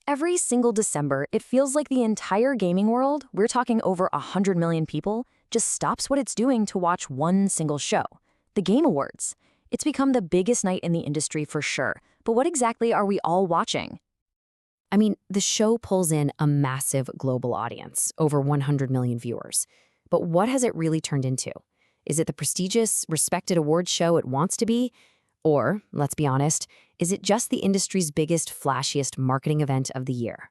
Every single December, it feels like the entire gaming world, we're talking over 100 million people, just stops what it's doing to watch one single show, the Game Awards. It's become the biggest night in the industry for sure, but what exactly are we all watching? I mean, the show pulls in a massive global audience, over 100 million viewers. But what has it really turned into? Is it the prestigious, respected awards show it wants to be? Or, let's be honest, is it just the industry's biggest, flashiest marketing event of the year?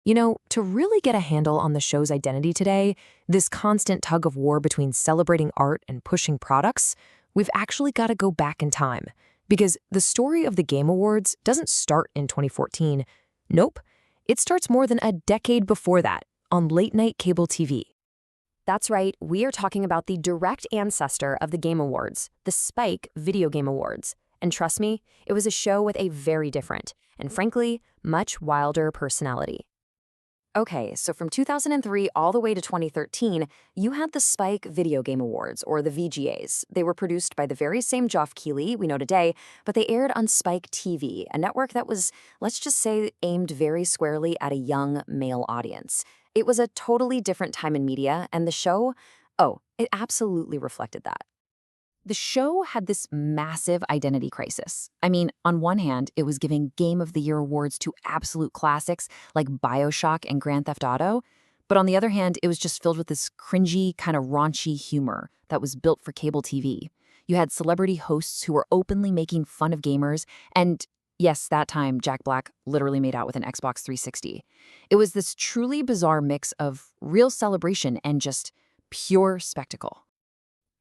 You know, to really get a handle on the show's identity today, this constant tug of war between celebrating art and pushing products, we've actually got to go back in time. Because the story of the Game Awards doesn't start in 2014. Nope, it starts more than a decade before that, on late-night cable TV. That's right, we are talking about the direct ancestor of the Game Awards, the Spike Video Game Awards. And trust me, it was a show with a very different, and frankly, much wilder personality. Okay, so from 2003 all the way to 2013, you had the Spike Video Game Awards, or the VGAs. They were produced by the very same Geoff Keighley we know today, but they aired on Spike TV, a network that was, let's just say, aimed very squarely at a young male audience. It was a totally different time in media, and the show, it absolutely reflected that. The show had this massive identity crisis. I mean, on one hand, it was giving Game of the Year awards to absolute classics like BioShock and Grand Theft Auto, but on the other hand, it was just filled with this cringy, kind of raunchy humor that was built for cable TV. You had celebrity hosts who were openly making fun of gamers, and yes, that time, Jack Black literally made out with an Xbox 360. It was this truly bizarre mix of real celebration and just pure spectacle.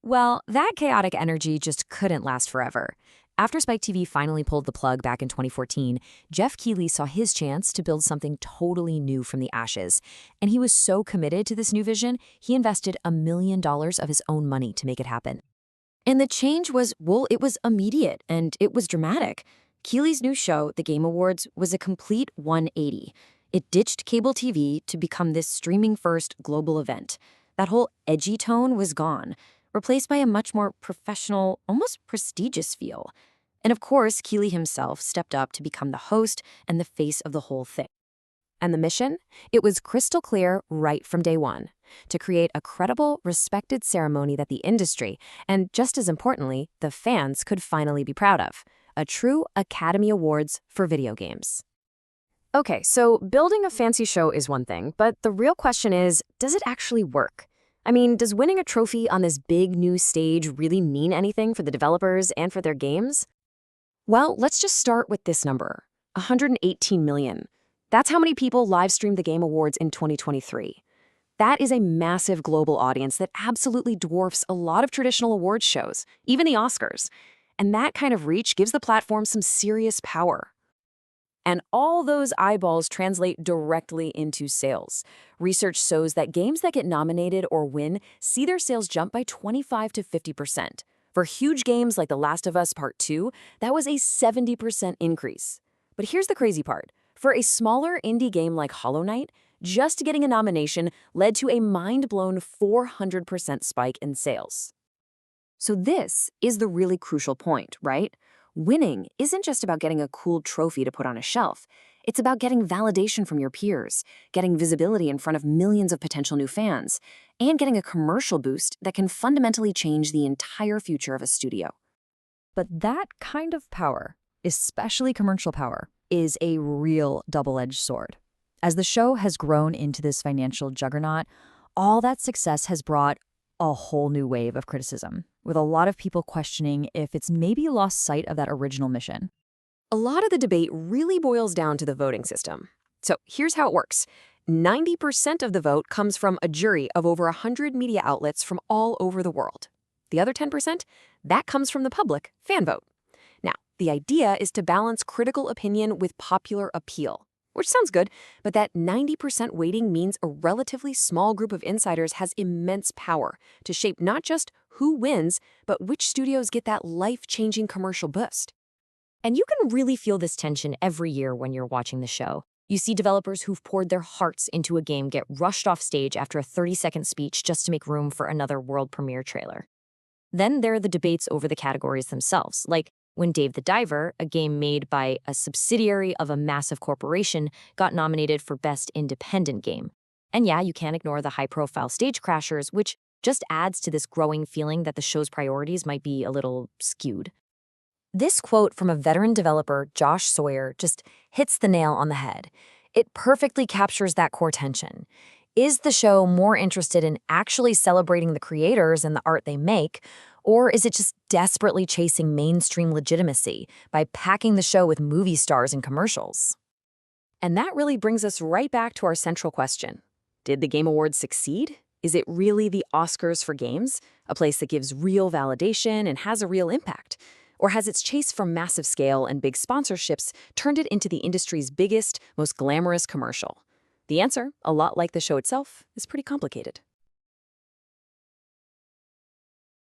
Well, that chaotic energy just couldn't last forever. After Spike TV finally pulled the plug back in 2014, Geoff Keighley saw his chance to build something totally new from the ashes. And he was so committed to this new vision, he invested $1 million of his own money to make it happen. And the change was, it was immediate and it was dramatic. Keighley's new show, The Game Awards, was a complete 180. It ditched cable TV to become this streaming-first global event. That whole edgy tone was gone, replaced by a much more professional, almost prestigious feel. And of course, Keighley himself stepped up to become the host and the face of the whole thing. And the mission? It was crystal clear right from day one, to create a credible, respected ceremony that the industry, and just as importantly, the fans could finally be proud of. A true Academy Awards for video games. Okay, so building a fancy show is one thing, but the real question is, does it actually work? I mean, does winning a trophy on this big new stage really mean anything for the developers and for their games? Well, let's just start with this number, 118 million. That's how many people live-streamed the Game Awards in 2023. That is a massive global audience that absolutely dwarfs a lot of traditional awards shows, even the Oscars. And that kind of reach gives the platform some serious power. And all those eyeballs translate directly into sales. Research shows that games that get nominated or win see their sales jump by 25 to 50%. For huge games like The Last of Us Part 2, that was a 70% increase. But here's the crazy part. For a smaller indie game like Hollow Knight, just getting a nomination led to a mind-blown 400% spike in sales. So this is the really crucial point, right? Winning isn't just about getting a cool trophy to put on a shelf. It's about getting validation from your peers, getting visibility in front of millions of potential new fans, and getting a commercial boost that can fundamentally change the entire future of a studio. But that kind of power, especially commercial power, is a real double-edged sword. As the show has grown into this financial juggernaut, all that success has brought a whole new wave of criticism, with a lot of people questioning if it's maybe lost sight of that original mission. A lot of the debate really boils down to the voting system. So here's how it works. 90% of the vote comes from a jury of over 100 media outlets from all over the world. The other 10%, that comes from the public fan vote. Now, the idea is to balance critical opinion with popular appeal, which sounds good, but that 90% weighting means a relatively small group of insiders has immense power to shape not just who wins, but which studios get that life-changing commercial boost. And you can really feel this tension every year when you're watching the show. You see developers who've poured their hearts into a game get rushed off stage after a 30-second speech just to make room for another world premiere trailer. Then there are the debates over the categories themselves, like when Dave the Diver, a game made by a subsidiary of a massive corporation, got nominated for Best Independent Game. And yeah, you can't ignore the high-profile stage crashers, which just adds to this growing feeling that the show's priorities might be a little skewed. This quote from a veteran developer, Josh Sawyer, just hits the nail on the head. It perfectly captures that core tension. Is the show more interested in actually celebrating the creators and the art they make, or is it just desperately chasing mainstream legitimacy by packing the show with movie stars and commercials? And that really brings us right back to our central question. Did the Game Awards succeed? Is it really the Oscars for games, a place that gives real validation and has a real impact? Or has its chase for massive scale and big sponsorships turned it into the industry's biggest, most glamorous commercial? The answer, a lot like the show itself, is pretty complicated.